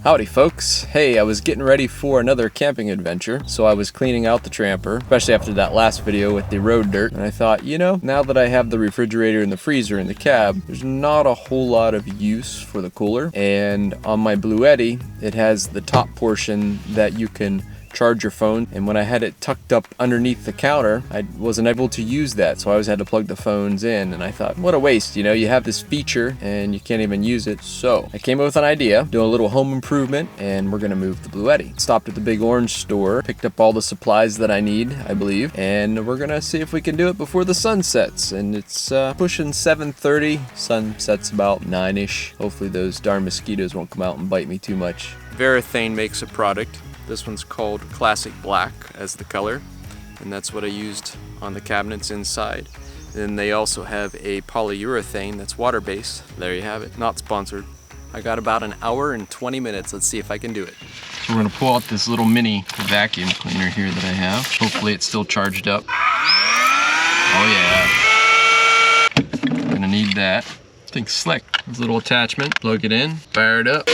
Howdy folks. Hey, I was getting ready for another camping adventure, so I was cleaning out the Tramper, especially after that last video with the road dirt, and I thought, you know, now that I have the refrigerator and the freezer in the cab, there's not a whole lot of use for the cooler, and on my Bluetti, it has the top portion that you can charge your phone, and when I had it tucked up underneath the counter, I wasn't able to use that, so I always had to plug the phones in, and I thought, what a waste, you know, you have this feature and you can't even use it. So I came up with an idea, doing a little home improvement, and we're gonna move the Bluetti. Stopped at the Big Orange store, picked up all the supplies that I need, I believe, and we're gonna see if we can do it before the sun sets, and it's pushing 7:30, sun sets about 9-ish. Hopefully those darn mosquitoes won't come out and bite me too much. Varathane makes a product. This one's called Classic Black as the color, and that's what I used on the cabinets inside. Then they also have a polyurethane that's water-based. There you have it. Not sponsored. I got about an hour and 20 minutes. Let's see if I can do it. So we're gonna pull out this little mini vacuum cleaner here that I have. Hopefully it's still charged up. Oh yeah. Gonna need that. This thing's slick. This little attachment, plug it in, fire it up.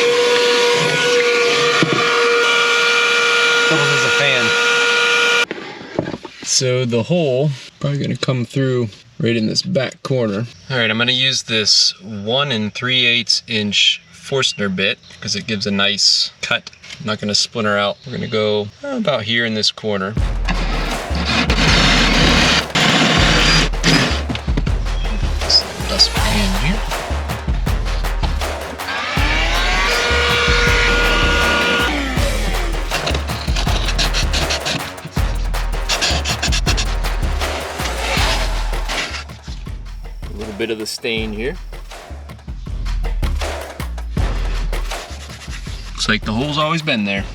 Doubles as a fan. So the hole probably gonna come through right in this back corner. All right, I'm gonna use this 1 3/8 inch Forstner bit because it gives a nice cut. I'm not gonna splinter out. We're gonna go about here in this corner. This dustpan here. Bit of the stain here. Looks like the hole's always been there.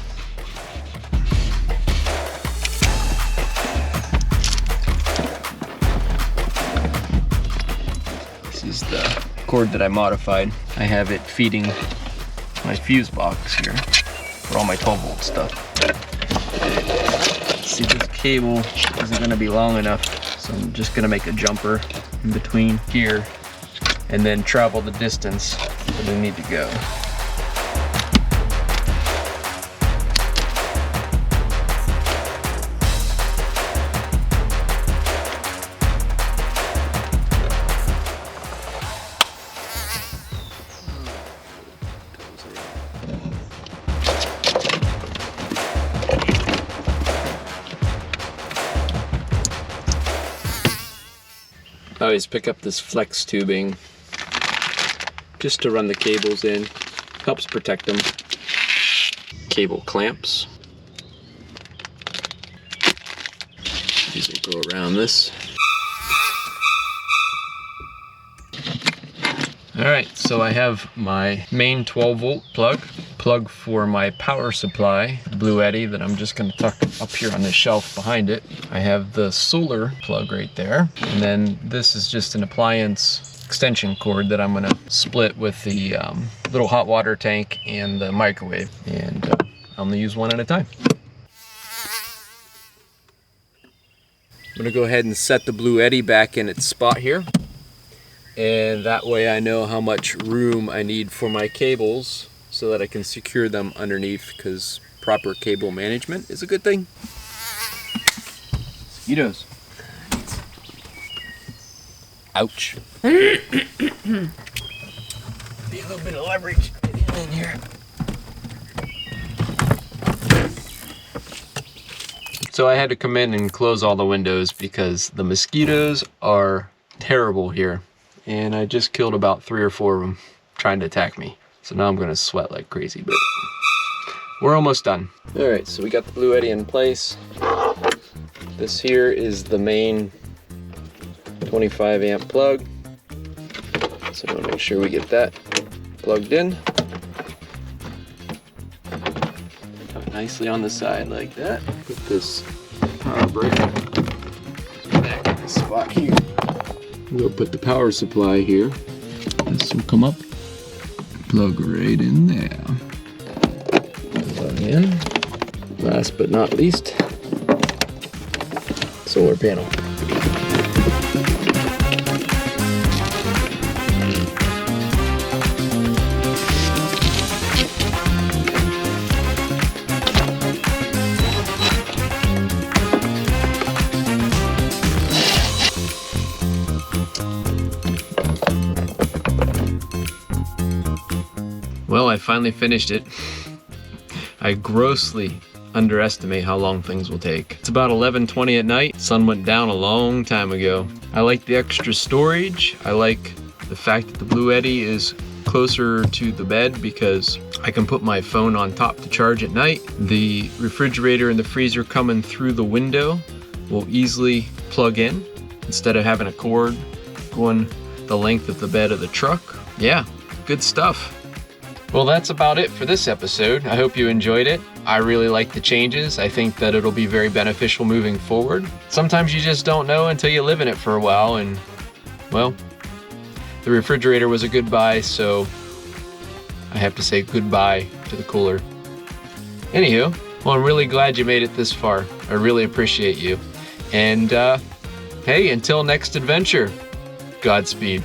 This is the cord that I modified. I have it feeding my fuse box here for all my 12-volt stuff. See, this cable isn't going to be long enough, so I'm just going to make a jumper in between here and then travel the distance that I need to go. I always pick up this flex tubing just to run the cables in. Helps protect them. Cable clamps. These will go around this. Alright, so I have my main 12-volt plug for my power supply, Bluetti, that I'm just going to tuck up here on the shelf behind it. I have the solar plug right there, and then this is just an appliance extension cord that I'm going to split with the little hot water tank and the microwave, and I'm going to use one at a time. I'm going to go ahead and set the Bluetti back in its spot here. And that way I know how much room I need for my cables so that I can secure them underneath, because proper cable management is a good thing. Mosquitoes. Ouch. Be a little bit of leverage in here. So I had to come in and close all the windows because the mosquitoes are terrible here. And I just killed about 3 or 4 of them trying to attack me. So now I'm gonna sweat like crazy, but we're almost done. All right, so we got the Bluetti in place. This here is the main 25 amp plug. So I'm gonna make sure we get that plugged in. Nicely on the side like that. Put this power brick back in this spot here. We'll put the power supply here. This will come up, plug right in there. Plug in. Last but not least, solar panel. Well, I finally finished it. I grossly underestimate how long things will take. It's about 11:20 at night. Sun went down a long time ago. I like the extra storage. I like the fact that the Bluetti is closer to the bed because I can put my phone on top to charge at night. The refrigerator and the freezer coming through the window will easily plug in instead of having a cord going the length of the bed of the truck. Yeah, good stuff. Well, that's about it for this episode. I hope you enjoyed it. I really like the changes. I think that it'll be very beneficial moving forward. Sometimes you just don't know until you live in it for a while, and well, the refrigerator was a good buy, so I have to say goodbye to the cooler. Anywho, well, I'm really glad you made it this far. I really appreciate you. And hey, until next adventure, Godspeed.